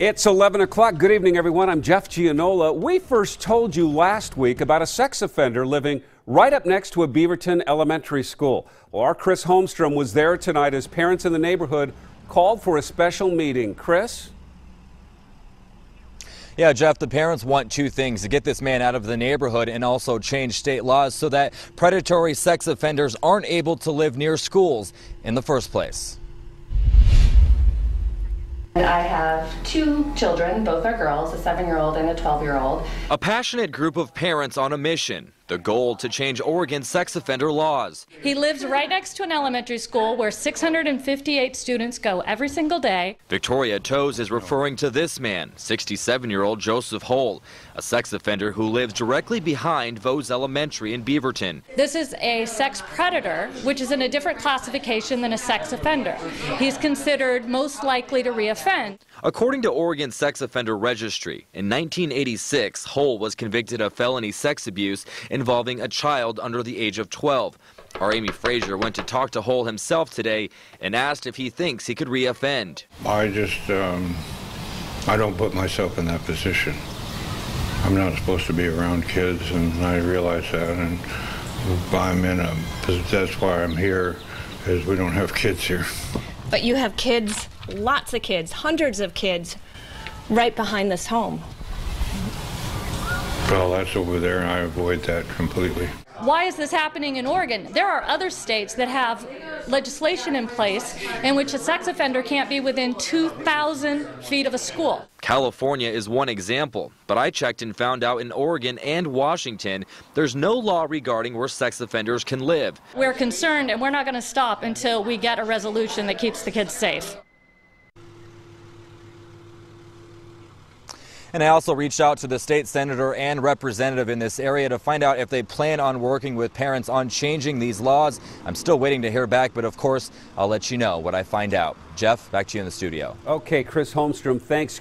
It's 11 o'clock. Good evening, everyone. I'm Jeff Gianola. We first told you last week about a sex offender living right up next to a Beaverton elementary school. Well, our Chris Holmstrom was there tonight as parents in the neighborhood called for a special meeting. Chris? Yeah, Jeff, the parents want two things: to get this man out of the neighborhood and also change state laws so that predatory sex offenders aren't able to live near schools in the first place. I have two children, both are girls, a 7-year-old and a 12-year-old. A passionate group of parents on a mission. The goal to change Oregon's sex offender laws. He lives right next to an elementary school where 658 students go every single day. Victoria Toews is referring to this man, 67-year-old Joseph Hull, a sex offender who lives directly behind Vose Elementary in Beaverton. This is a sex predator, which is in a different classification than a sex offender. He's considered most likely to reoffend. According to Oregon's Sex Offender Registry, in 1986, Hull was convicted of felony sex abuse involving a child under the age of 12. Our Amy Frazier went to talk to Hull himself today and asked if he thinks he could reoffend. I don't put myself in that position. I'm not supposed to be around kids, and I realize that, and that's why I'm here, is we don't have kids here. But you have kids, lots of kids, hundreds of kids, right behind this home. Well, that's over there, and I avoid that completely. Why is this happening in Oregon? There are other states that have legislation in place in which a sex offender can't be within 2,000 feet of a school. California is one example, but I checked and found out in Oregon and Washington, there's no law regarding where sex offenders can live. We're concerned, and we're not going to stop until we get a resolution that keeps the kids safe. And I also reached out to the state senator and representative in this area to find out if they plan on working with parents on changing these laws. I'm still waiting to hear back, but of course, I'll let you know what I find out. Jeff, back to you in the studio. Okay, Chris Holmstrom, thanks.